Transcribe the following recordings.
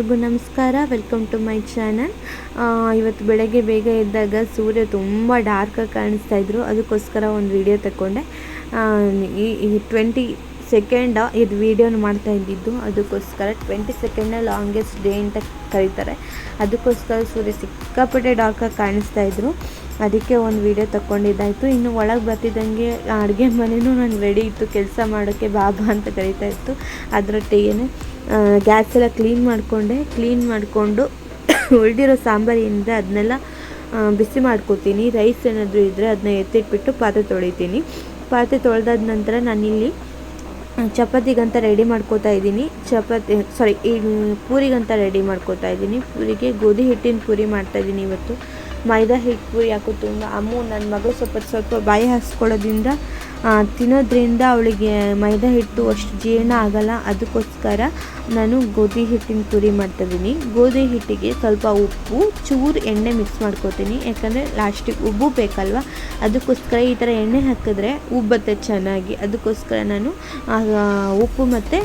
ಎಲ್ರಿಗೂ ನಮಸ್ಕಾರ. Welcome to my channel. ಇವತ್ತು ಬೆಳಗ್ಗೆ ಬೇಗ ಎದ್ದಾಗ ಸೂರ್ಯ ತುಂಬ ಡಾರ್ಕಾಗಿ ಕಾಣಿಸ್ತಾ ಇದ್ರು, ಅದಕ್ಕೋಸ್ಕರ ಒಂದು ವಿಡಿಯೋ ತಗೊಂಡೆ. ಈ 20 ಸೆಕೆಂಡ್ ಇದು ವೀಡಿಯೋನ ಮಾಡ್ತಾ ಇದ್ದಿದ್ದು, ಅದಕ್ಕೋಸ್ಕರ 20 ಸೆಕೆಂಡ್ನ ಲಾಂಗೆಸ್ಟ್ ಡೇ ಅಂತ ಕರೀತಾರೆ. ಅದಕ್ಕೋಸ್ಕರ ಸೂರ್ಯ ಸಿಕ್ಕಾಪಟ್ಟೆ ಡಾರ್ಕಾಗಿ ಕಾಣಿಸ್ತಾ ಇದ್ರು, ಅದಕ್ಕೆ ಒಂದು ವೀಡಿಯೋ ತಗೊಂಡಿದ್ದಾಯಿತು. ಇನ್ನು ಒಳಗೆ ಬರ್ತಿದ್ದಂಗೆ ಅಡುಗೆ ಮನೆಯೂ ನಾನು ರೆಡಿ ಇತ್ತು, ಕೆಲಸ ಮಾಡೋಕ್ಕೆ ಬಾಬಾ ಅಂತ ಕರೀತಾ ಇತ್ತು. ಅದರೊಟ್ಟಿಗೆ ಗ್ಯಾಸ್ ಎಲ್ಲ ಕ್ಲೀನ್ ಮಾಡಿಕೊಂಡು ಉಳಿದಿರೋ ಸಾಂಬಾರು ಏನಿದೆ ಅದನ್ನೆಲ್ಲ ಬಿಸಿ ಮಾಡ್ಕೋತೀನಿ. ರೈಸ್ ಏನಾದರೂ ಇದ್ದರೆ ಅದನ್ನ ಎತ್ತಿಟ್ಬಿಟ್ಟು ಪಾತ್ರೆ ತೊಳಿತೀನಿ. ಪಾತ್ರೆ ತೊಳೆದಾದ ನಂತರ ನಾನಿಲ್ಲಿ ಚಪಾತಿಗಂತ ರೆಡಿ ಮಾಡ್ಕೋತಾ ಇದ್ದೀನಿ. ಪೂರಿಗಂತ ರೆಡಿ ಮಾಡ್ಕೋತಾ ಇದ್ದೀನಿ. ಪೂರಿಗೆ ಗೋಧಿ ಹಿಟ್ಟಿನ ಪೂರಿ ಮಾಡ್ತಾಯಿದ್ದೀನಿ ಇವತ್ತು. ಮೈದಾ ಹಿಟ್ಟು ಪೂರಿ ಯಾಕೋ ತುಂಬ ನನ್ನ ಮಗಳು ಸ್ವಲ್ಪ ಬಾಯಿ ಹಾಕ್ಸ್ಕೊಳ್ಳೋದ್ರಿಂದ ತಿನ್ನೋದ್ರಿಂದ ಅವಳಿಗೆ ಮೈದಾ ಹಿಟ್ಟು ಅಷ್ಟು ಜೀರ್ಣ ಆಗೋಲ್ಲ. ಅದಕ್ಕೋಸ್ಕರ ನಾನು ಗೋಧಿ ಹಿಟ್ಟಿನ ಪೂರಿ ಮಾಡ್ತಾಯಿದ್ದೀನಿ. ಗೋಧಿ ಹಿಟ್ಟಿಗೆ ಸ್ವಲ್ಪ ಉಪ್ಪು, ಚೂರು ಎಣ್ಣೆ ಮಿಕ್ಸ್ ಮಾಡ್ಕೋತೀನಿ, ಯಾಕಂದರೆ ಲಾಸ್ಟಿಗೆ ಉಬ್ಬು ಬೇಕಲ್ವ. ಅದಕ್ಕೋಸ್ಕರ ಈ ಥರ ಎಣ್ಣೆ ಹಾಕಿದ್ರೆ ಉಬ್ಬತ್ತೆ ಚೆನ್ನಾಗಿ. ಅದಕ್ಕೋಸ್ಕರ ನಾನು ಉಪ್ಪು ಮತ್ತು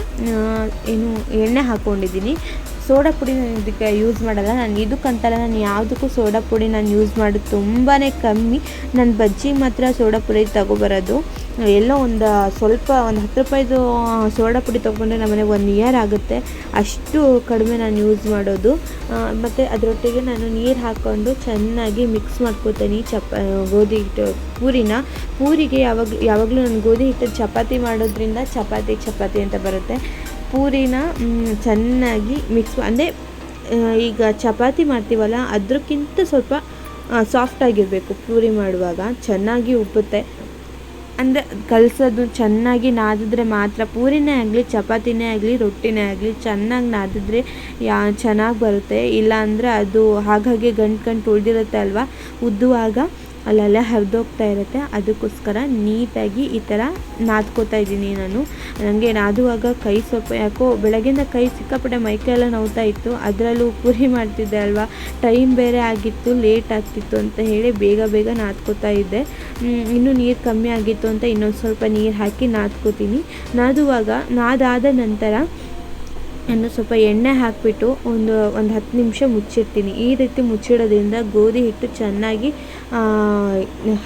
ಎಣ್ಣೆ ಹಾಕ್ಕೊಂಡಿದ್ದೀನಿ. ಸೋಡಾ ಪುಡಿ ನಾನು ಇದಕ್ಕೆ ಯೂಸ್ ಮಾಡಲ್ಲ. ಇದಕ್ಕಂತಲ್ಲ, ನಾನು ಯಾವುದಕ್ಕೂ ಸೋಡಾ ಪುಡಿ ನಾನು ಯೂಸ್ ಮಾಡೋದು ತುಂಬಾ ಕಮ್ಮಿ. ನಾನು ಬಜ್ಜಿಗೆ ಮಾತ್ರ ಸೋಡಾ ಪುಡಿ ತಗೊಬರೋದು. ಎಲ್ಲೋ ಒಂದು 10 ರೂಪಾಯಿದು ಸೋಡಾ ಪುಡಿ ತೊಗೊಂಡ್ರೆ ನಮ್ಮನೆಗೆ 1 ಇಯರ್ ಆಗುತ್ತೆ, ಅಷ್ಟು ಕಡಿಮೆ ನಾನು ಯೂಸ್ ಮಾಡೋದು. ಮತ್ತು ಅದರೊಟ್ಟಿಗೆ ನಾನು ನೀರು ಹಾಕ್ಕೊಂಡು ಚೆನ್ನಾಗಿ ಮಿಕ್ಸ್ ಮಾಡ್ಕೋತೀನಿ ಗೋಧಿ ಹಿಟ್ಟು ಪೂರಿಗೆ ಯಾವಾಗಲೂ ನಾನು ಗೋಧಿ ಹಿಟ್ಟು ಚಪಾತಿ ಮಾಡೋದ್ರಿಂದ ಚಪಾತಿ ಅಂತ ಬರುತ್ತೆ. ಪೂರಿನ ಚೆನ್ನಾಗಿ ಮಿಕ್ಸ್ ಅಂದರೆ ಈಗ ಚಪಾತಿ ಮಾಡ್ತೀವಲ್ಲ ಅದಕ್ಕಿಂತ ಸ್ವಲ್ಪ ಸಾಫ್ಟಾಗಿರಬೇಕು. ಪೂರಿ ಮಾಡುವಾಗ ಚೆನ್ನಾಗಿ ಉಬ್ಬುತ್ತೆ. ಅಂದರೆ ಕಲಸೋದು ಚೆನ್ನಾಗಿ ನಾದಿದ್ರೆ ಮಾತ್ರ ಪೂರಿನೇ ಆಗಲಿ ಚಪಾತಿನೇ ಆಗಲಿ ರೊಟ್ಟಿನೇ ಆಗಲಿ ಚೆನ್ನಾಗಿ ನಾದಿದ್ರೆ ಚೆನ್ನಾಗಿ ಬರುತ್ತೆ. ಇಲ್ಲ ಅದು ಹಾಗಾಗಿ ಗಂಟು ಉಳಿದಿರುತ್ತೆ ಅಲ್ವಾ, ಉದ್ದುವಾಗ ಅಲ್ಲೆಲ್ಲ ಹರಿದೋಗ್ತಾ ಇರುತ್ತೆ. ಅದಕ್ಕೋಸ್ಕರ ನೀಟಾಗಿ ಈ ಥರ ನಾದ್ಕೋತಾ ಇದ್ದೀನಿ ನಾನು. ನನಗೆ ನಾದುವಾಗ ಕೈ ಸ್ವಲ್ಪ ಯಾಕೋ ಬೆಳಗ್ಗಿಂದ ಕೈ ಸಿಕ್ಕಾಪಟ್ಟೆ ಮೈಕೈಯೆಲ್ಲ ನೋವ್ತಾ ಇತ್ತು. ಅದರಲ್ಲೂ ಪೂರಿ ಮಾಡ್ತಿದ್ದೆ ಅಲ್ವಾ, ಟೈಮ್ ಬೇರೆ ಆಗಿತ್ತು, ಲೇಟ್ ಆಗ್ತಿತ್ತು ಅಂತ ಹೇಳಿ ಬೇಗ ನಾದ್ಕೋತಾ ಇದ್ದೆ. ಇನ್ನೂ ನೀರು ಕಮ್ಮಿ ಆಗಿತ್ತು ಅಂತ ಇನ್ನೊಂದು ಸ್ವಲ್ಪ ನೀರು ಹಾಕಿ ನಾದ್ಕೋತೀನಿ. ನಾದಾದ ನಂತರ ನಾನು ಸ್ವಲ್ಪ ಎಣ್ಣೆ ಹಾಕಿಬಿಟ್ಟು ಒಂದು 10 ನಿಮಿಷ ಮುಚ್ಚಿಡ್ತೀನಿ. ಈ ರೀತಿ ಮುಚ್ಚಿಡೋದ್ರಿಂದ ಗೋಧಿ ಹಿಟ್ಟು ಚೆನ್ನಾಗಿ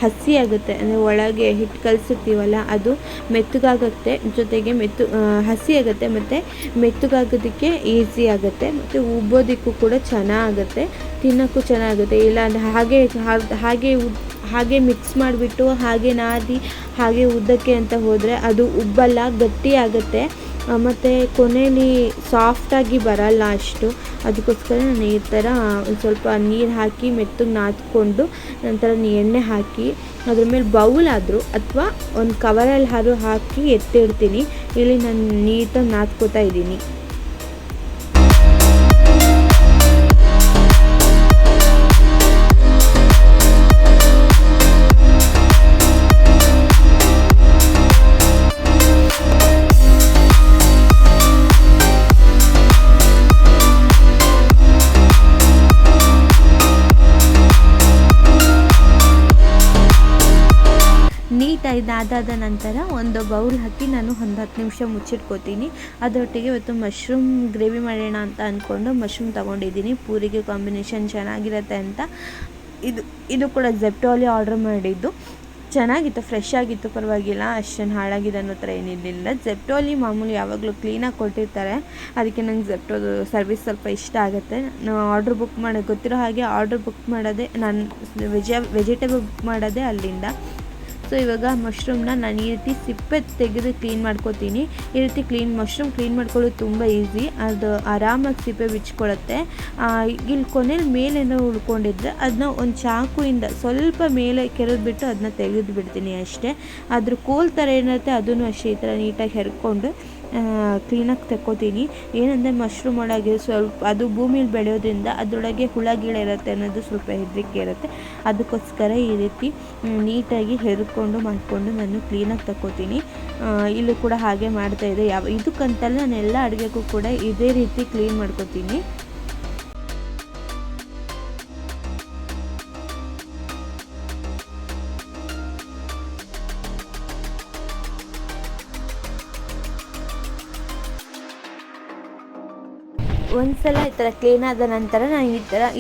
ಹಸಿ ಆಗುತ್ತೆ. ಅಂದರೆ ಒಳಗೆ ಹಿಟ್ಟು ಕಲಸಿರ್ತೀವಲ್ಲ ಅದು ಮೆತ್ತಗಾಗುತ್ತೆ, ಜೊತೆಗೆ ಹಸಿ ಆಗುತ್ತೆ ಮತ್ತು ಮೆತ್ತಗಾಗೋದಕ್ಕೆ ಈಸಿ ಆಗುತ್ತೆ, ಮತ್ತು ಉಬ್ಬೋದಕ್ಕೂ ಕೂಡ ಚೆನ್ನಾಗುತ್ತೆ, ತಿನ್ನೋಕ್ಕೂ ಚೆನ್ನಾಗುತ್ತೆ. ಇಲ್ಲ ಅಂದರೆ ಹಾಗೆ ಮಿಕ್ಸ್ ಮಾಡಿಬಿಟ್ಟು ಹಾಗೆ ನಾದಿ ಹಾಗೆ ಉದ್ದಕ್ಕೆ ಅಂತ ಹೋದರೆ ಅದು ಉಬ್ಬಲ್ಲ, ಗಟ್ಟಿ ಆಗುತ್ತೆ, ಮತ್ತು ಕೊನೆಯಲ್ಲಿ ಸಾಫ್ಟಾಗಿ ಬರಲ್ಲ ಅಷ್ಟು. ಅದಕ್ಕೋಸ್ಕರ ನಾನು ಈ ಥರ ಒಂದು ಸ್ವಲ್ಪ ನೀರು ಹಾಕಿ ಮೆತ್ತಗೆ ನಾದ್ಕೊಂಡು ನಂತರ ಎಣ್ಣೆ ಹಾಕಿ ಅದ್ರ ಮೇಲೆ ಬೌಲಾದರೂ ಅಥವಾ ಒಂದು ಕವರಲ್ಲಿ ಹಾಕಿ ಎತ್ತಿಡ್ತೀನಿ. ಇಲ್ಲಿ ನಾನು ನೀಟಾಗಿ ನಾದ್ಕೋತಾ ಇದ್ದೀನಿ. ಇದಾದ ನಂತರ ಒಂದು ಬೌಲ್ ಹಾಕಿ ನಾನು ಒಂದು 10 ನಿಮಿಷ ಮುಚ್ಚಿಟ್ಕೋತೀನಿ. ಅದರೊಟ್ಟಿಗೆ ಇವತ್ತು ಮಶ್ರೂಮ್ ಗ್ರೇವಿ ಮಾಡೋಣ ಅಂತ ಅಂದ್ಕೊಂಡು ಮಶ್ರೂಮ್ ತೊಗೊಂಡಿದ್ದೀನಿ. ಪೂರಿಗೆ ಕಾಂಬಿನೇಷನ್ ಚೆನ್ನಾಗಿರುತ್ತೆ ಅಂತ. ಇದು ಕೂಡ ಜೆಪ್ಟೋಲಿ ಆರ್ಡ್ರ್ ಮಾಡಿದ್ದು. ಚೆನ್ನಾಗಿತ್ತು, ಫ್ರೆಶ್ ಆಗಿತ್ತು, ಪರವಾಗಿಲ್ಲ, ಅಷ್ಟೇನು ಹಾಳಾಗಿದೆ ಅನ್ನೋ ಥರ ಏನಿರಲಿಲ್ಲ. ಜೆಪ್ಟೋಲಿ ಮಾಮೂಲಿ ಯಾವಾಗಲೂ ಕ್ಲೀನಾಗಿ ಕೊಟ್ಟಿರ್ತಾರೆ, ಅದಕ್ಕೆ ನಂಗೆ ಜೆಪ್ಟೋದು ಸರ್ವಿಸ್ ಸ್ವಲ್ಪ ಇಷ್ಟ ಆಗುತ್ತೆ. ನಾವು ಗೊತ್ತಿರೋ ಹಾಗೆ ಆರ್ಡ್ರ್ ಬುಕ್ ಮಾಡೋದೇ, ನಾನು ವೆಜಿಟೇಬಲ್ ಬುಕ್ ಮಾಡೋದೇ ಅಲ್ಲಿಂದ. ಸೊ ಇವಾಗ ಮಶ್ರೂಮ್ನ ನಾನು ಈ ರೀತಿ ಸಿಪ್ಪೆ ತೆಗೆದು ಕ್ಲೀನ್ ಮಾಡ್ಕೋತೀನಿ. ಈ ರೀತಿ ಮಶ್ರೂಮ್ ಕ್ಲೀನ್ ಮಾಡ್ಕೊಳ್ಳೋದು ತುಂಬ ಈಸಿ. ಅದು ಆರಾಮಾಗಿ ಸಿಪ್ಪೆ ಬಿಚ್ಕೊಳ್ಳುತ್ತೆ. ಇಲ್ಲಿ ಕೊನೆಯಲ್ಲಿ ಮೇಲೇನೋ ಉಳ್ಕೊಂಡಿದ್ರೆ ಅದನ್ನ ಒಂದು ಚಾಕುಯಿಂದ ಸ್ವಲ್ಪ ಮೇಲೆ ಕೆರೆದ್ಬಿಟ್ಟು ಅದನ್ನ ತೆಗೆದು ಬಿಡ್ತೀನಿ ಅಷ್ಟೇ. ಅದ್ರ ಕೋಲ್ ಥರ ಏನಿರುತ್ತೆ ಅದನ್ನು ಅಷ್ಟೇ ಈ ಥರ ನೀಟಾಗಿ ಹೆರ್ಕೊಂಡು ಕ್ಲೀನಾಗಿ ತಕ್ಕೋತೀನಿ. ಏನಂದರೆ ಮಶ್ರೂಮ್ ಒಳಗೆ ಸ್ವಲ್ಪ ಅದು ಭೂಮಿಲಿ ಬೆಳೆಯೋದ್ರಿಂದ ಅದರೊಳಗೆ ಹುಳ ಗಿಳ ಇರುತ್ತೆ ಅನ್ನೋದು ಸ್ವಲ್ಪ ಹೆದರಿಕೆ ಇರುತ್ತೆ. ಅದಕ್ಕೋಸ್ಕರ ಈ ರೀತಿ ನೀಟಾಗಿ ಮಾಡಿಕೊಂಡು ನಾನು ಕ್ಲೀನಾಗಿ ತಕ್ಕೋತೀನಿ. ಇಲ್ಲೂ ಕೂಡ ಹಾಗೆ ಮಾಡ್ತಾಯಿದ್ದೆ. ಇದಕ್ಕಂತಲ್ಲ, ನಾನು ಎಲ್ಲ ಅಡುಗೆಗೂ ಕೂಡ ಇದೇ ರೀತಿ ಕ್ಲೀನ್ ಮಾಡ್ಕೋತೀನಿ. ಒಂದ್ಸಲ ಈ ಥರ ಕ್ಲೀನ್ ಆದ ನಂತರ ನಾನು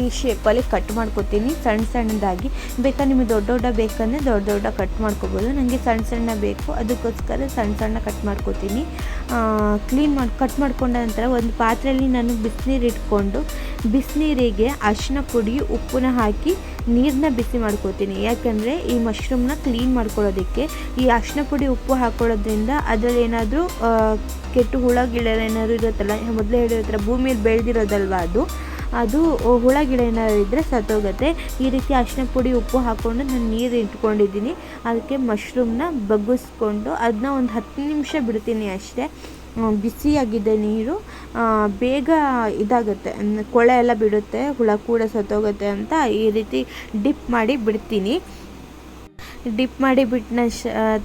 ಈ ಶೇಪಲ್ಲಿ ಕಟ್ ಮಾಡ್ಕೊತೀನಿ ಸಣ್ಣದಾಗಿ. ಬೇಕಾದ್ರೆ ನಿಮಗೆ ದೊಡ್ಡ ಬೇಕಂದರೆ ದೊಡ್ಡ ಕಟ್ ಮಾಡ್ಕೊಬೋದು. ನನಗೆ ಸಣ್ಣ ಬೇಕು, ಅದಕ್ಕೋಸ್ಕರ ಸಣ್ಣ ಕಟ್ ಮಾಡ್ಕೊತೀನಿ. ಕಟ್ ಮಾಡ್ಕೊಂಡ ನಂತರ ಒಂದು ಪಾತ್ರೆಯಲ್ಲಿ ನಾನು ಬಿಸಿನೀರು ಇಟ್ಕೊಂಡು ಬಿಸಿನೀರಿಗೆ ಅರಿಶಿನ ಪುಡಿ ಉಪ್ಪನ್ನ ಹಾಕಿ ನೀರನ್ನ ಬಿಸಿ ಮಾಡ್ಕೊತೀನಿ. ಯಾಕಂದರೆ ಈ ಮಶ್ರೂಮ್ನ ಕ್ಲೀನ್ ಮಾಡ್ಕೊಳ್ಳೋದಕ್ಕೆ ಈ ಅರಿಶಿನ ಪುಡಿ ಉಪ್ಪು ಹಾಕೊಳ್ಳೋದ್ರಿಂದ ಅದರಲ್ಲಿ ಏನಾದರೂ ಕೆಟ್ಟು ಹುಳ ಏನಾದ್ರು ಇರುತ್ತಲ್ಲ, ಮೊದಲೇ ಹೇಳಿರೋ ಥರ ಭೂಮಿಯಲ್ಲಿ ಬೆಳೆದಿರೋದಲ್ವ ಅದು ಹುಳ ಏನಾದ್ರು ಇದ್ದರೆ ಸತ್ತೋಗುತ್ತೆ. ಈ ರೀತಿ ಅರಿಶಿನ ಪುಡಿ ಉಪ್ಪು ಹಾಕ್ಕೊಂಡು ನಾನು ನೀರು ಇಟ್ಕೊಂಡಿದ್ದೀನಿ. ಅದಕ್ಕೆ ಮಶ್ರೂಮ್ನ ಬಗ್ಗಿಸ್ಕೊಂಡು ಅದನ್ನ ಒಂದು 10 ನಿಮಿಷ ಬಿಡ್ತೀನಿ ಅಷ್ಟೇ. ಬಿಸಿಯಾಗಿದೆ ನೀರು, ಬೇಗ ಇದಾಗುತ್ತೆ, ಕೊಳೆ ಎಲ್ಲ ಬಿಡುತ್ತೆ, ಹುಳ ಕೂಡ ಸತ್ತೋಗುತ್ತೆ ಅಂತ ಈ ರೀತಿ ಡಿಪ್ ಮಾಡಿ ಬಿಡ್ತೀನಿ. ಡಿಪ್ ಮಾಡಿ ಬಿಟ್ಟ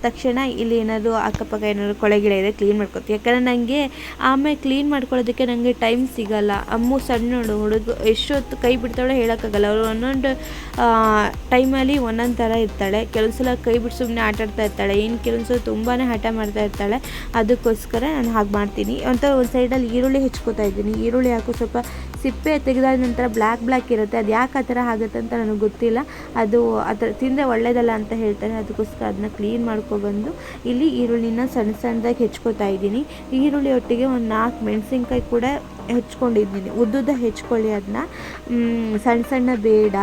ತಕ್ಷಣ ಇಲ್ಲಿ ಏನಾದರೂ ಅಕ್ಕಪಕ್ಕ ಏನಾದರೂ ಕೊಳೆಗಿಡ ಇದೆ ಕ್ಲೀನ್ ಮಾಡ್ಕೊತೀವಿ. ಯಾಕಂದರೆ ನನಗೆ ಆಮೇಲೆ ಕ್ಲೀನ್ ಮಾಡ್ಕೊಳ್ಳೋದಕ್ಕೆ ನನಗೆ ಟೈಮ್ ಸಿಗೋಲ್ಲ. ಅಮ್ಮು ಸಣ್ಣ ಹುಡುಗ ಎಷ್ಟೊತ್ತು ಕೈ ಬಿಡ್ತಾಳೆ ಹೇಳೋಕ್ಕಾಗಲ್ಲ. ಅವಳು ಒಂದೊಂದು ಟೈಮಲ್ಲಿ ಒಂದೊಂದು ಥರ ಇರ್ತಾಳೆ. ಕೆಲವು ಸಲ ಕೈ ಬಿಟ್ಟು ಸುಮ್ಮನೆ ಆಟಾಡ್ತಾ ಇರ್ತಾಳೆ, ಇನ್ನು ಕೆಲವೊಂದು ಸಲ ತುಂಬಾ ಹಠ ಮಾಡ್ತಾ ಇರ್ತಾಳೆ. ಅದಕ್ಕೋಸ್ಕರ ನಾನು ಹಾಗೆ ಮಾಡ್ತೀನಿ. ಒಂದು ಸೈಡಲ್ಲಿ ಈರುಳ್ಳಿ ಹೆಚ್ಕೋತಾ ಇದ್ದೀನಿ. ಈರುಳ್ಳಿ ಹಾಕೋ ಸ್ವಲ್ಪ ಸಿಪ್ಪೆ ತೆಗೆದಾದ ನಂತರ ಬ್ಲ್ಯಾಕ್ ಇರುತ್ತೆ. ಅದು ಯಾಕೆ ಆ ಥರ ಆಗುತ್ತೆ ಅಂತ ನನಗೆ ಗೊತ್ತಿಲ್ಲ. ಅದು ಆ ಥರ ತಿಂದರೆ ಒಳ್ಳೆಯದಲ್ಲ ಅಂತ ಹೇಳ್ತಾರೆ. ಅದಕ್ಕೋಸ್ಕರ ಅದನ್ನ ಕ್ಲೀನ್ ಮಾಡ್ಕೊಬಂದು ಇಲ್ಲಿ ಈರುಳ್ಳಿನ ಸಣ್ಣದಾಗಿ ಹೆಚ್ಕೋತಾ ಇದ್ದೀನಿ. ಈರುಳ್ಳಿ ಒಟ್ಟಿಗೆ ಒಂದು 4 ಮೆಣಸಿನ್ಕಾಯಿ ಕೂಡ ಹೆಚ್ಕೊಂಡಿದ್ದೀನಿ. ಉದ್ದುದ್ದ ಹೆಚ್ಕೊಳ್ಳಿ, ಅದನ್ನ ಸಣ್ಣ ಬೇಡ.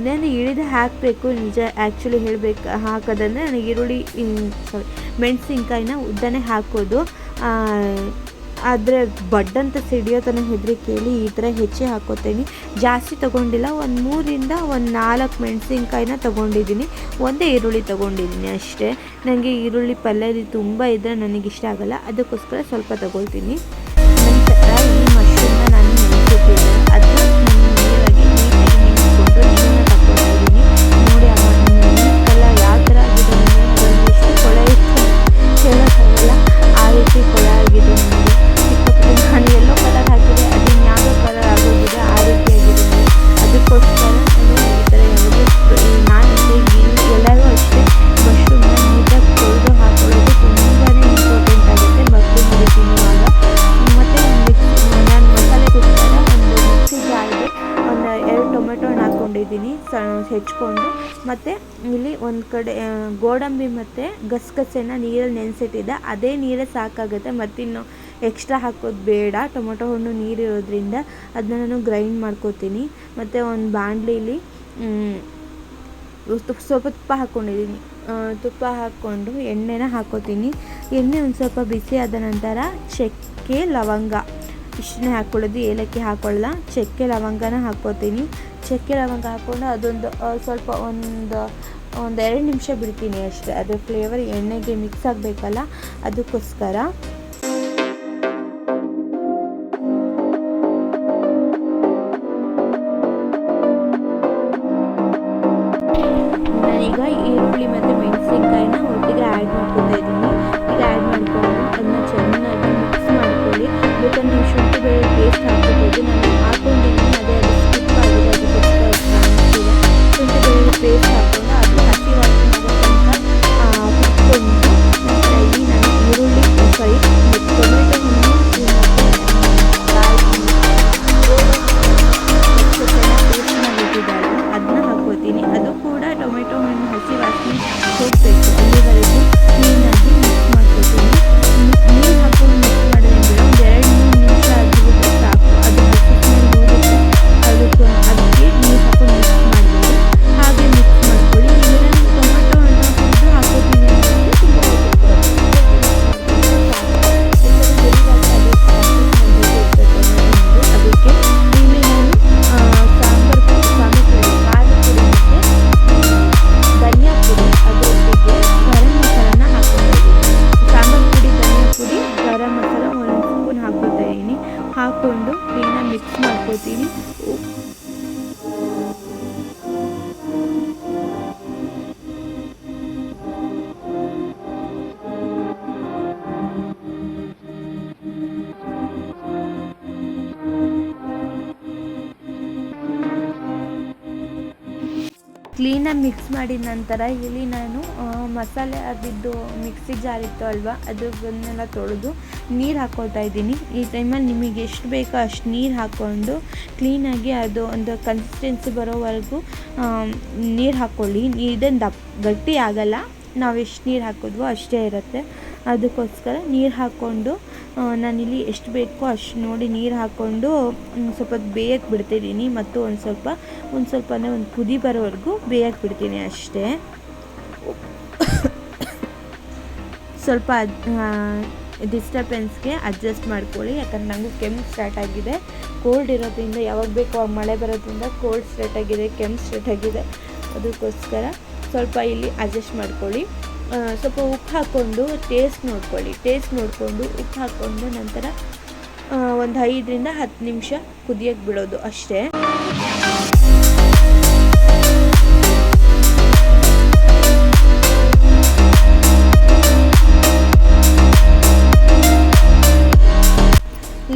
ನಾನು ಇಳಿದು ಹಾಕಬೇಕು. ನಿಜ ಆ್ಯಕ್ಚುಲಿ ಹಾಕೋದಂದರೆ ನನಗೆ ಈರುಳ್ಳಿ ಮೆಣಸಿನ್ಕಾಯಿನ ಉದ್ದನೇ ಹಾಕೋದು. ಆದರೆ ಬಡ್ಡಂತ ಸಿಡಿಯೋ ತನಕ ಹೆದರಿಕೆಯಲ್ಲಿ ಈ ಥರ ಹೆಚ್ಚಿ ಹಾಕೋತೀನಿ. ಜಾಸ್ತಿ ತೊಗೊಂಡಿಲ್ಲ, ಒಂದು 3ರಿಂದ 4 ಮೆಣಸಿನ್ಕಾಯಿನ ತೊಗೊಂಡಿದ್ದೀನಿ. ಒಂದೇ ಈರುಳ್ಳಿ ತೊಗೊಂಡಿದ್ದೀನಿ ಅಷ್ಟೇ. ನನಗೆ ಈರುಳ್ಳಿ ಪಲ್ಯದಲ್ಲಿ ತುಂಬ ಇದ್ದರೆ ನನಗಿಷ್ಟ ಆಗೋಲ್ಲ, ಅದಕ್ಕೋಸ್ಕರ ಸ್ವಲ್ಪ ತೊಗೊಳ್ತೀನಿ. ನಂತರ ಈ ಮಶ್ರೂಮ್ನ ನಾನು ನೆನೆಸಿಟ್ಟಿದ್ದೆ, ಅದನ್ನ ನಾನು ನೀಟಾಗಿ ನೆನೆಸ್ಕೊಂಡು ನೀರನ್ನ ತಗೊಳ್ತಿದ್ದೀನಿ. ನೋಡಿ ನೀರೆಲ್ಲ ಯಾವ ಥರ ಆಗಿದೆ ಅಂದರೆ ಅದರಲ್ಲಿ ಎಷ್ಟು ಕೊಳೆ ಇತ್ತು ಹೇಳೋಕ್ಕಾಗಲ್ಲ, ಆ ರೀತಿ ಕೊಳೆ ಆಗಿದೆ. ನಾನು ಎಲ್ಲೋ ಕಲರ್ ಹಾಕಿದೆ, ಅದನ್ನು ಯಾವುದೋ ಕಲರ್ ಆಗೋಗಿದೆ, ಆ ರೀತಿಯಾಗಿದೆ. ಅದಕ್ಕೋಸ್ಕರ ನಾನು ಈ ಥರ ಎಲ್ಲರೂ ಅಷ್ಟೇ ಮಶ್ರೂಮ್ನ ನೀಟಾಗಿ ತೊಳೆದು ಹಾಕೊಳ್ಳೋದು ತುಂಬಾ ಇಂಪಾರ್ಟೆಂಟ್ ಆಗುತ್ತೆ ಮಕ್ಕಳು ತಿನ್ನುವಾಗ. ಮತ್ತು ನಾನು ಮಸಾಲೆಗೋಸ್ಕರ ಒಂದು ಮಿಕ್ಸಿ ಜಾರಿಗೆ ಒಂದು 2 ಟೊಮೆಟೊನ ಹಾಕ್ಕೊಂಡಿದ್ದೀನಿ ಹೆಚ್ಕೊಂಡು. ಮತ್ತು ಇಲ್ಲಿ ಒಂದು ಕಡೆ ಗೋಡಂಬಿ ಮತ್ತು ಗಸಗಸೆನ ನೀರಲ್ಲಿ ನೆನೆಸಿಟ್ಟಿದ್ದೆ, ಅದೇ ನೀರೇ ಸಾಕಾಗುತ್ತೆ. ಮತ್ತಿನ್ನು ಎಕ್ಸ್ಟ್ರಾ ಹಾಕೋದು ಬೇಡ. ಟೊಮೊಟೊ ಹಣ್ಣು ನೀರಿರೋದ್ರಿಂದ ಅದನ್ನ ನಾನು ಗ್ರೈಂಡ್ ಮಾಡ್ಕೋತೀನಿ. ಮತ್ತು ಒಂದು ಬಾಣಲಿಲಿ ಸ್ವಲ್ಪ ತುಪ್ಪ ಹಾಕ್ಕೊಂಡಿದ್ದೀನಿ. ತುಪ್ಪ ಹಾಕ್ಕೊಂಡು ಎಣ್ಣೆನ ಹಾಕ್ಕೋತೀನಿ. ಎಣ್ಣೆ ಒಂದು ಸ್ವಲ್ಪ ಬಿಸಿ ಆದ ನಂತರ ಚಕ್ಕೆ ಲವಂಗ ಇಷ್ಟನ್ನೇ ಹಾಕ್ಕೊಳ್ಳೋದು, ಏಲಕ್ಕಿ ಹಾಕ್ಕೊಳ್ಳಲ್ಲ. ಚಕ್ಕೆ ಲವಂಗನ ಹಾಕ್ಕೋತೀನಿ. ಚಕ್ಕೆ ಲವಂಗ ಹಾಕ್ಕೊಂಡು ಅದೊಂದು ಸ್ವಲ್ಪ ಒಂದು 2 ನಿಮಿಷ ಬಿಡ್ತೀನಿ ಅಷ್ಟೇ. ಅದ್ರ ಫ್ಲೇವರ್ ಎಣ್ಣೆಗೆ ಮಿಕ್ಸ್ ಆಗಬೇಕಲ್ಲ, ಅದಕ್ಕೋಸ್ಕರ. ನಾನೀಗ ಈರುಳ್ಳಿ ಮತ್ತು ಮೆಣಸಿನ್ಕಾಯಿನ ಒಟ್ಟಿಗೆ ಆ್ಯಡ್ ಮಾಡ್ಕೊತಾ ಇದ್ದೀನಿ. ಈಗ ಆ್ಯಡ್ ಮಾಡಿಕೊಂಡು ಅದನ್ನ ಚೆನ್ನಾಗಿ ಮಿಕ್ಸ್ ಮಾಡ್ಕೊಳ್ಳಿ. ಬೇಕಾದ್ರೆ ನೀವು ಶುಂಠಿ ಬೆಳ್ಳುಳ್ಳಿ ಪೇಸ್ಟ್ ಹಾಕ್ಕೋಬೋದು. ನಾನು ಹಾಕ್ಕೊಂಡಿದ್ದೀನಿ, ಅದೇ ಅದು ಸ್ಕಿಪ್ ಆಗಿದೆ, ಅದಕ್ಕೋಸ್ಕರ ಕಾಣಿಸ್ತಿದೆ. ಶುಂಠಿ ಬೆಳ್ಳುಳ್ಳಿ ಪೇಸ್ಟ್ ಹಾಕ್ಕೊಂಡು ಅದು ಹಸಿ ವಾಸನೆ ಆಗೋ ತನಕ ಹುರ್ಕೊಂಡು ನಂತರ ಇಲ್ಲಿ ನಾನು ಈರುಳ್ಳಿ ಟೊಮೆಟೊ ಹಣ್ಣು ಪೇಸ್ಟ್ ಮಾಡಿಟ್ಟಿದ್ದಾರೆ, ಅದನ್ನ ಹಾಕ್ಕೋತೀನಿ. ಅದು ಕೂಡ ಟೊಮೆಟೊ ಹಣ್ಣು ಹಸಿ ವಾಸನೆ ಹೋಗಬೇಕು, ಅಲ್ಲಿವರೆಗೂ ಕ್ಲೀನಾಗಿ ಮಿಕ್ಸ್ ಮಾಡ್ಕೋತೀನಿ. ನೀರು ಹಾಕೊಂಡು ಮಿಕ್ಸ್ ಮಾಡೋದ್ರಿಂದ ಒಂದು 2-3 ನಿಮಿಷ ಆಗಿಬಿಟ್ಟು ಸಾಕು. ಅದು ಹಸಿ ಸ್ಮೆಲ್ ಹೋಗುತ್ತೆ. ಅದಕ್ಕೆ ನೀರು ಹಾಕೊಂಡು ಮಿಕ್ಸ್ ಮಾಡ್ಬೋದು. ಹಾಗೆ ಮಿಕ್ಸ್ ಮಾಡ್ಕೊಳ್ಳಿ. ಈಗ ನಾನು ಟೊಮೆಟೊ ಹಣ್ಣು ಹುರಿದು ಹಾಕೋತೀನಿ ಅಂದರೆ ತುಂಬ ಅದಕ್ಕೆ ಇಲ್ಲಿ ನಾನು ಸಾಂಬಾರು ಪುಡಿ, ಖಾರದ ಪುಡಿ ಮತ್ತು ಧನಿಯಾ ಪುಡಿ, ಅದರೊಟ್ಟಿಗೆ ಗರಂ ಮಸಾಲ ಕ್ಲೀನಾಗಿ ಮಿಕ್ಸ್ ಮಾಡಿದ ನಂತರ ಇಲ್ಲಿ ನಾನು ಮಸಾಲೆ ಅದಿದ್ದು ಮಿಕ್ಸಿ ಜಾರ್ ಇತ್ತು ಅಲ್ವಾ ಅದನ್ನೆಲ್ಲ ತೊಳೆದು ನೀರು ಹಾಕ್ಕೊಳ್ತಾ ಇದ್ದೀನಿ. ಈ ಟೈಮಲ್ಲಿ ನಿಮಗೆ ಎಷ್ಟು ಬೇಕೋ ಅಷ್ಟು ನೀರು ಹಾಕ್ಕೊಂಡು ಕ್ಲೀನಾಗಿ ಅದು ಒಂದು ಕನ್ಸಿಸ್ಟೆನ್ಸಿ ಬರೋವರೆಗೂ ನೀರು ಹಾಕ್ಕೊಳ್ಳಿ. ಇದನ್ನು ಗಟ್ಟಿ ಆಗಲ್ಲ, ನಾವು ಎಷ್ಟು ನೀರು ಹಾಕಿದ್ವೋ ಅಷ್ಟೇ ಇರುತ್ತೆ. ಅದಕ್ಕೋಸ್ಕರ ನೀರು ಹಾಕ್ಕೊಂಡು ನಾನಿಲ್ಲಿ ಎಷ್ಟು ಬೇಕೋ ಅಷ್ಟು ನೋಡಿ ನೀರು ಹಾಕ್ಕೊಂಡು ಸ್ವಲ್ಪ ಬೇಯಕ್ಕೆ ಬಿಡ್ತಿದ್ದೀನಿ. ಮತ್ತು ಒಂದು ಸ್ವಲ್ಪನೇ ಒಂದು ಕುದಿ ಬರೋವರೆಗೂ ಬೇಯಕ್ಕೆ ಬಿಡ್ತೀನಿ ಅಷ್ಟೇ. ಸ್ವಲ್ಪ ಡಿಸ್ಟರ್ಬೆನ್ಸ್ಗೆ ಅಡ್ಜಸ್ಟ್ ಮಾಡ್ಕೊಳ್ಳಿ, ಯಾಕಂದ್ರೆ ನನಗೂ ಕೆಮ್ಮು ಸ್ಟಾರ್ಟ್ ಆಗಿದೆ. ಕೋಲ್ಡ್ ಇರೋದ್ರಿಂದ ಯಾವಾಗ ಬೇಕೋ ಆವಾಗ ಮಳೆ ಬರೋದ್ರಿಂದ ಕೋಲ್ಡ್ ಸ್ಟಾರ್ಟ್ ಆಗಿದೆ, ಕೆಮ್ಮು ಸ್ಟಾರ್ಟ್ ಆಗಿದೆ. ಅದಕ್ಕೋಸ್ಕರ ಸ್ವಲ್ಪ ಇಲ್ಲಿ ಅಡ್ಜಸ್ಟ್ ಮಾಡ್ಕೊಳ್ಳಿ. ಸ್ವಲ್ಪ ಉಪ್ಪು ಹಾಕ್ಕೊಂಡು ಟೇಸ್ಟ್ ನೋಡಿಕೊಂಡು ಉಪ್ಪು ಹಾಕ್ಕೊಂಡು ನಂತರ ಒಂದು 5ರಿಂದ 10 ನಿಮಿಷ ಕುದಿಯೋಕ್ಕೆ ಬಿಡೋದು ಅಷ್ಟೇ.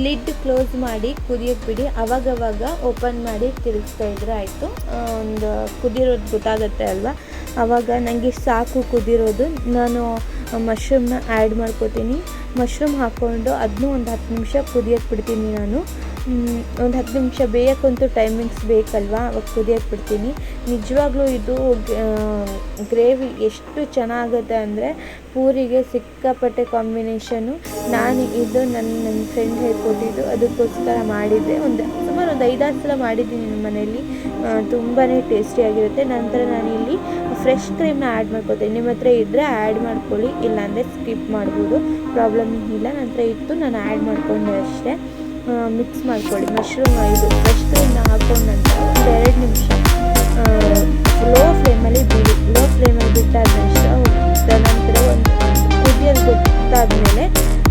ಲಿಡ್ ಕ್ಲೋಸ್ ಮಾಡಿ ಕುದಿಯೋಕ್ಕೆ ಬಿಡಿ. ಅವಾಗವಾಗ ಓಪನ್ ಮಾಡಿ ತಿರುಗಿಸ್ತಾ ಇದ್ರೆ ಆಯಿತು. ಒಂದು ಕುದಿರೋದು ಗೊತ್ತಾಗುತ್ತೆ ಅಲ್ವಾ, ಆವಾಗ ನನಗೆ ಸಾಕು ಕುದಿರೋದು. ನಾನು ಮಶ್ರೂಮ್ನ ಆ್ಯಡ್ ಮಾಡ್ಕೋತೀನಿ. ಮಶ್ರೂಮ್ ಹಾಕ್ಕೊಂಡು ಅದನ್ನೂ ಒಂದು 10 ನಿಮಿಷ ಕುದಿಯೋಕ್ಕೆ ಬಿಡ್ತೀನಿ. ನಾನು ಒಂದು 10 ನಿಮಿಷ ಬೇಯೋಕ್ಕಂತೂ ಟೈಮಿಂಗ್ಸ್ ಬೇಕಲ್ವಾ, ಅವಾಗ ಕುದಿಯೋಕ್ಕೆ ಬಿಡ್ತೀನಿ. ನಿಜವಾಗ್ಲೂ ಇದು ಗ್ರೇವಿ ಎಷ್ಟು ಚೆನ್ನಾಗುತ್ತೆ ಅಂದರೆ ಪೂರಿಗೆ ಸಿಕ್ಕಾಪಟ್ಟೆ ಕಾಂಬಿನೇಷನು. ನಾನು ಇದು ನನ್ನ ಫ್ರೆಂಡ್ ಹೇಳ್ಕೊಟ್ಟಿದ್ದು, ಅದಕ್ಕೋಸ್ಕರ ಮಾಡಿದ್ದೆ. ಸುಮಾರು ಒಂದು 5-6 ಸಲ ಮಾಡಿದ್ದೀನಿ ನಮ್ಮ ಮನೆಯಲ್ಲಿ. ತುಂಬಾ ಟೇಸ್ಟಿಯಾಗಿರುತ್ತೆ. ನಂತರ ನಾನಿಲ್ಲಿ ಫ್ರೆಶ್ ಕ್ರೀಮ್ನ ಆ್ಯಡ್ ಮಾಡ್ಕೊತೀನಿ. ನಿಮ್ಮ ಹತ್ರ ಇದ್ದರೆ ಆ್ಯಡ್ ಮಾಡ್ಕೊಳ್ಳಿ, ಇಲ್ಲಾಂದರೆ ಸ್ಕಿಪ್ ಮಾಡ್ಬೋದು, ಪ್ರಾಬ್ಲಮ್ ಇಲ್ಲ. ನಂತರ ಇತ್ತು ನಾನು ಆ್ಯಡ್ ಮಾಡ್ಕೊಂಡೆ ಅಷ್ಟೇ. ಮಿಕ್ಸ್ ಮಾಡ್ಕೊಳ್ಳಿ. ಮಶ್ರೂಮ್ ಇದು ಫ್ರೆಶ್ ಕ್ರೀಮ್ನ ಹಾಕ್ಕೊಂಡು ನಂತರ ಒಂದು 2 ನಿಮಿಷ ಲೋ ಫ್ಲೇಮಲ್ಲಿ ಬಿಟ್ಟಾದ ನಂತರ ಒಂದು ಕುದಿಯೋದು ಗೊತ್ತಾದಮೇಲೆ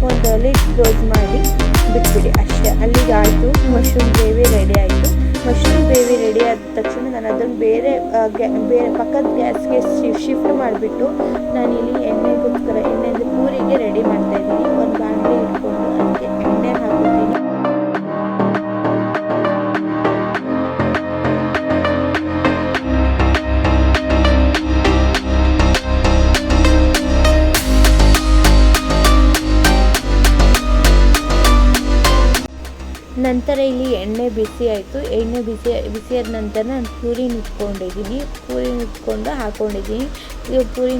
ಒಂದು ಲಿಡ್ ಕ್ಲೋಸ್ ಮಾಡಿ ಬಿಟ್ಬಿಡಿ ಅಷ್ಟೇ. ಅಲ್ಲಿಗೆ ಆಯಿತು, ಮಶ್ರೂಮ್ ಗ್ರೇವಿ ರೆಡಿ ಆಯಿತು. ಮಶ್ರೂಮ್ ಗ್ರೇವಿ ರೆಡಿ ಆದ ತಕ್ಷಣ ನಾನು ಅದನ್ನು ಬೇರೆ ಪಕ್ಕದ ಗ್ಯಾಸ್ಗೆ ಶಿಫ್ಟ್ ಮಾಡಿಬಿಟ್ಟು ನಾನಿಲ್ಲಿ ಎಣ್ಣೆ ಪೂರಿಗೆ ರೆಡಿ ಮಾಡ್ತಾಯಿದ್ದೀನಿ. ಒಂದು ಬಾಣಲೆ ಇಟ್ಕೊಂಡು ಅದಕ್ಕೆ ಎಣ್ಣೆ ಹಾಕ್ಕೊತೀನಿ. ನಂತರ ಇಲ್ಲಿ ಎಣ್ಣೆ ಬಿಸಿ ಆಯಿತು. ಎಣ್ಣೆ ಬಿಸಿಯಾದ ನಂತರ ನಾನು ಪೂರಿ ನಿಟ್ಕೊಂಡಿದ್ದೀನಿ. ಪೂರಿ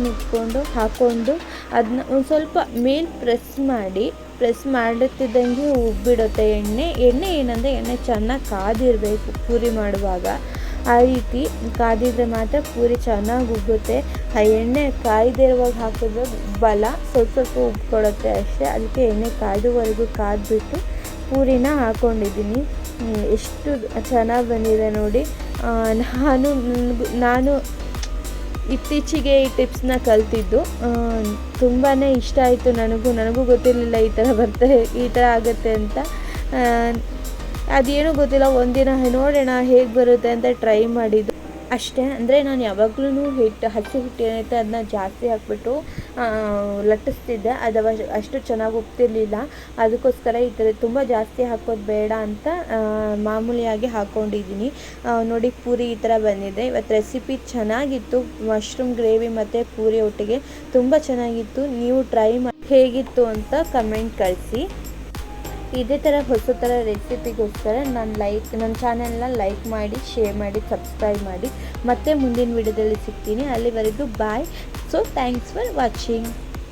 ನಿಟ್ಕೊಂಡು ಹಾಕ್ಕೊಂಡು ಅದನ್ನ ಒಂದು ಸ್ವಲ್ಪ ಮೇಲೆ ಪ್ರೆಸ್ ಮಾಡುತ್ತಿದ್ದಂಗೆ ಉಬ್ಬಿಡುತ್ತೆ ಎಣ್ಣೆ ಏನಂದರೆ ಎಣ್ಣೆ ಚೆನ್ನಾಗಿ ಕಾದಿರಬೇಕು ಪೂರಿ ಮಾಡುವಾಗ. ಆ ರೀತಿ ಕಾದಿದ್ರೆ ಮಾತ್ರ ಪೂರಿ ಚೆನ್ನಾಗಿ ಉಬ್ಬುತ್ತೆ. ಆ ಎಣ್ಣೆ ಕಾಯ್ದೇ ಇರುವಾಗ ಹಾಕಿದ್ರೆ ಉಬ್ಬಲ್ಲ, ಸ್ವಲ್ಪ ಉಬ್ಕೊಳುತ್ತೆ ಅಷ್ಟೇ. ಅದಕ್ಕೆ ಎಣ್ಣೆ ಕಾಯ್ದುವರೆಗೂ ಕಾದ್ಬಿಟ್ಟು ಪೂರಿನ ಹಾಕ್ಕೊಂಡಿದ್ದೀನಿ. ಎಷ್ಟು ಚೆನ್ನಾಗಿ ಬಂದಿದೆ ನೋಡಿ. ನಾನು ಇತ್ತೀಚೆಗೆ ಈ ಟಿಪ್ಸ್ನ ಕಲ್ತಿದ್ದು. ತುಂಬಾ ಇಷ್ಟ ಆಯಿತು ನನಗೂ ಗೊತ್ತಿರಲಿಲ್ಲ ಈ ಥರ ಆಗುತ್ತೆ ಅಂತ. ಅದೇನೂ ಗೊತ್ತಿಲ್ಲ, ಒಂದಿನ ನೋಡೋಣ ಹೇಗೆ ಬರುತ್ತೆ ಅಂತ ಟ್ರೈ ಮಾಡಿದ್ದು ಅಷ್ಟೇ. ಅಂದರೆ ನಾನು ಯಾವಾಗಲೂ ಹಸಿ ಹಿಟ್ಟು ಏನೈತೆ ಅದನ್ನ ಜಾಸ್ತಿ ಹಾಕ್ಬಿಟ್ಟು ಲಟ್ಟಿಸ್ತಿದ್ದೆ. ಅದು ಅಷ್ಟು ಚೆನ್ನಾಗಿ ಉಪ್ತಿರ್ಲಿಲ್ಲ. ಅದಕ್ಕೋಸ್ಕರ ಈ ಥರ ತುಂಬ ಜಾಸ್ತಿ ಹಾಕೋದು ಬೇಡ ಅಂತ ಮಾಮೂಲಿಯಾಗಿ ಹಾಕ್ಕೊಂಡಿದ್ದೀನಿ. ನೋಡಿ ಪೂರಿ ಈ ಥರ ಬಂದಿದೆ. ಇವತ್ತು ರೆಸಿಪಿ ಚೆನ್ನಾಗಿತ್ತು, ಮಶ್ರೂಮ್ ಗ್ರೇವಿ ಮತ್ತು ಪೂರಿ ಒಟ್ಟಿಗೆ ತುಂಬ ಚೆನ್ನಾಗಿತ್ತು. ನೀವು ಟ್ರೈ ಮಾಡಿ ಹೇಗಿತ್ತು ಅಂತ ಕಮೆಂಟ್ ಕಳಿಸಿ. ಇದೇ ಥರ ಹೊಸ ಥರ ರೆಸಿಪಿಗೋಸ್ಕರ ನನ್ನ ಚಾನೆಲ್ನ ಲೈಕ್ ಮಾಡಿ, ಶೇರ್ ಮಾಡಿ, ಸಬ್ಸ್ಕ್ರೈಬ್ ಮಾಡಿ. ಮತ್ತೆ ಮುಂದಿನ ವಿಡಿಯೋದಲ್ಲಿ ಸಿಗ್ತೀನಿ. ಅಲ್ಲಿವರೆಗೂ bye. So thanks for watching.